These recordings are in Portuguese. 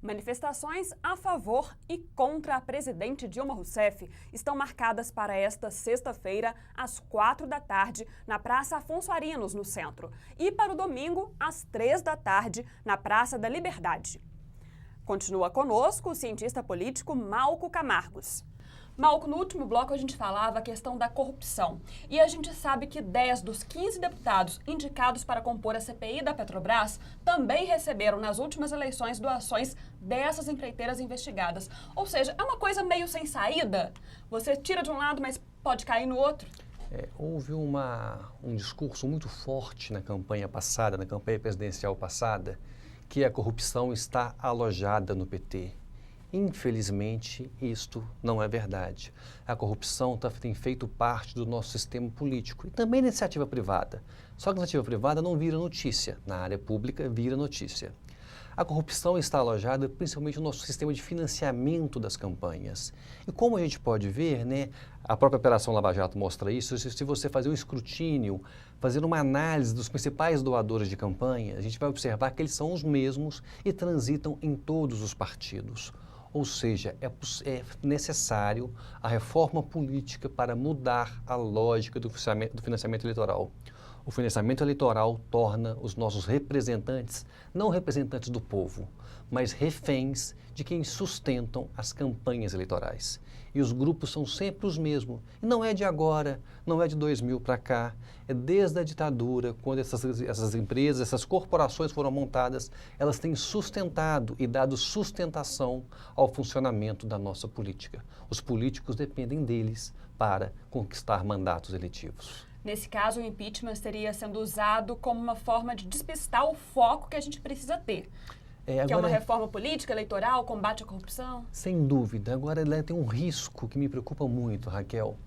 Manifestações a favor e contra a presidente Dilma Rousseff estão marcadas para esta sexta-feira, às 4 da tarde, na Praça Afonso Arinos, no centro, e para o domingo, às 3 da tarde, na Praça da Liberdade. Continua conosco o cientista político Malco Camargos. Malco, no último bloco a gente falava a questão da corrupção. E a gente sabe que 10 dos 15 deputados indicados para compor a CPI da Petrobras também receberam nas últimas eleições doações dessas empreiteiras investigadas. Ou seja, é uma coisa meio sem saída. Você tira de um lado, mas pode cair no outro. Houve um discurso muito forte na campanha passada, na campanha presidencial passada, que a corrupção está alojada no PT. Infelizmente, isto não é verdade. A corrupção tem feito parte do nosso sistema político e também da iniciativa privada. Só que a iniciativa privada não vira notícia, na área pública vira notícia. A corrupção está alojada principalmente no nosso sistema de financiamento das campanhas. E como a gente pode ver, a própria Operação Lava Jato mostra isso, se você fazer um escrutínio, fazer uma análise dos principais doadores de campanha, a gente vai observar que eles são os mesmos e transitam em todos os partidos. Ou seja, é necessário a reforma política para mudar a lógica do financiamento eleitoral. O financiamento eleitoral torna os nossos representantes, não representantes do povo, mas reféns de quem sustentam as campanhas eleitorais. E os grupos são sempre os mesmos. E não é de agora, não é de 2000 para cá, é desde a ditadura, quando essas empresas, essas corporações foram montadas, elas têm sustentado e dado sustentação ao funcionamento da nossa política. Os políticos dependem deles para conquistar mandatos eletivos. Nesse caso, o impeachment estaria sendo usado como uma forma de despistar o foco que a gente precisa ter. Que é uma reforma política, eleitoral, combate à corrupção? Sem dúvida. Agora, tem um risco que me preocupa muito, Raquel.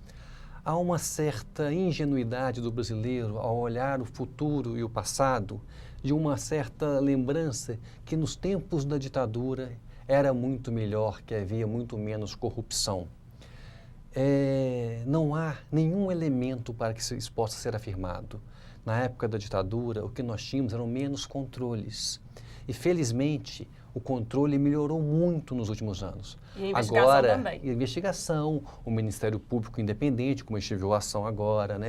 Há uma certa ingenuidade do brasileiro ao olhar o futuro e o passado, de uma certa lembrança que nos tempos da ditadura era muito melhor, que havia muito menos corrupção. Não há nenhum elemento para que isso possa ser afirmado. Na época da ditadura, o que nós tínhamos eram menos controles. E, felizmente, o controle melhorou muito nos últimos anos. E a investigação também. E a investigação, o Ministério Público independente, como a gente viu a ação agora,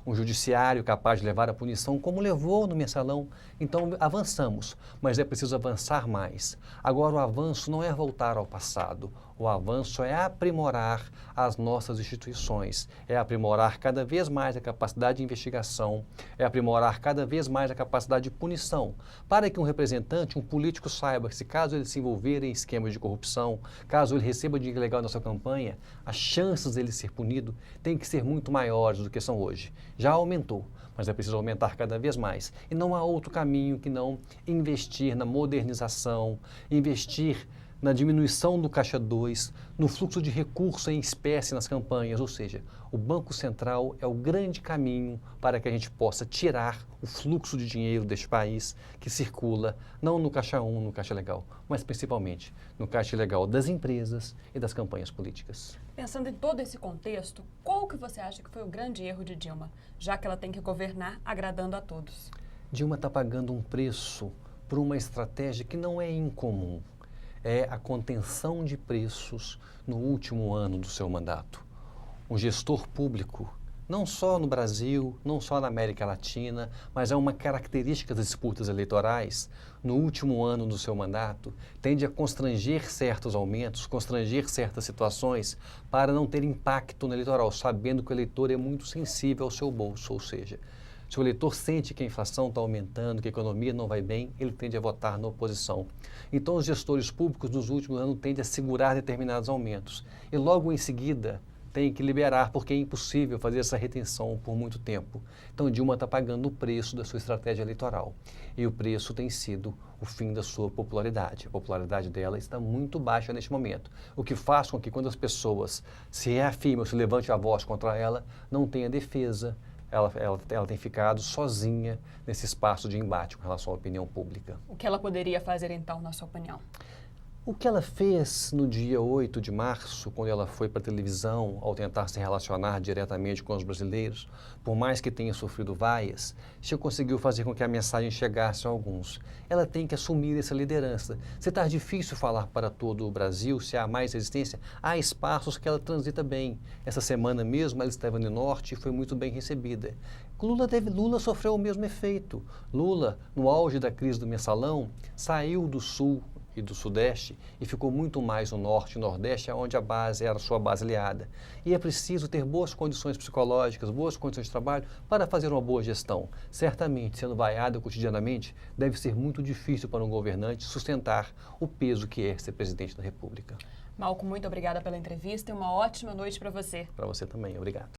um judiciário capaz de levar a punição, como levou no Mensalão. Então, avançamos, mas é preciso avançar mais. Agora, o avanço não é voltar ao passado. O avanço é aprimorar as nossas instituições, é aprimorar cada vez mais a capacidade de investigação, é aprimorar cada vez mais a capacidade de punição, para que um representante, um político saiba que se caso ele se envolver em esquemas de corrupção, caso ele receba dinheiro ilegal na sua campanha, as chances dele ser punido têm que ser muito maiores do que são hoje. Já aumentou, mas é preciso aumentar cada vez mais. E não há outro caminho que não investir na modernização, investir na diminuição do caixa 2, no fluxo de recursos em espécie nas campanhas, ou seja, o Banco Central é o grande caminho para que a gente possa tirar o fluxo de dinheiro deste país que circula, não no caixa 1, no caixa legal, mas principalmente no caixa legal das empresas e das campanhas políticas. Pensando em todo esse contexto, qual que você acha que foi o grande erro de Dilma, já que ela tem que governar agradando a todos? Dilma está pagando um preço por uma estratégia que não é incomum. É a contenção de preços no último ano do seu mandato. Um gestor público, não só no Brasil, não só na América Latina, mas é uma característica das disputas eleitorais, no último ano do seu mandato, tende a constranger certos aumentos, constranger certas situações para não ter impacto no eleitoral, sabendo que o eleitor é muito sensível ao seu bolso, ou seja, se o eleitor sente que a inflação está aumentando, que a economia não vai bem, ele tende a votar na oposição. Então, os gestores públicos nos últimos anos tendem a segurar determinados aumentos. E logo em seguida, tem que liberar, porque é impossível fazer essa retenção por muito tempo. Então, Dilma está pagando o preço da sua estratégia eleitoral. E o preço tem sido o fim da sua popularidade. A popularidade dela está muito baixa neste momento, o que faz com que quando as pessoas se reafirmam, se levantem a voz contra ela, não tenha defesa. Ela tem ficado sozinha nesse espaço de embate com relação à opinião pública. O que ela poderia fazer, então, na sua opinião? O que ela fez no dia 8 de março, quando ela foi para a televisão, ao tentar se relacionar diretamente com os brasileiros, por mais que tenha sofrido vaias, se conseguiu fazer com que a mensagem chegasse a alguns. Ela tem que assumir essa liderança. Se está difícil falar para todo o Brasil, se há mais resistência, há espaços que ela transita bem. Essa semana mesmo ela esteve no Norte e foi muito bem recebida. Lula sofreu o mesmo efeito. Lula, no auge da crise do mensalão, saiu do Sul e do Sudeste e ficou muito mais no Norte e Nordeste, onde a base era a sua base aliada. E é preciso ter boas condições psicológicas, boas condições de trabalho para fazer uma boa gestão. Certamente, sendo vaiado cotidianamente, deve ser muito difícil para um governante sustentar o peso que é ser presidente da República. Malco, muito obrigada pela entrevista e uma ótima noite para você. Para você também, obrigado.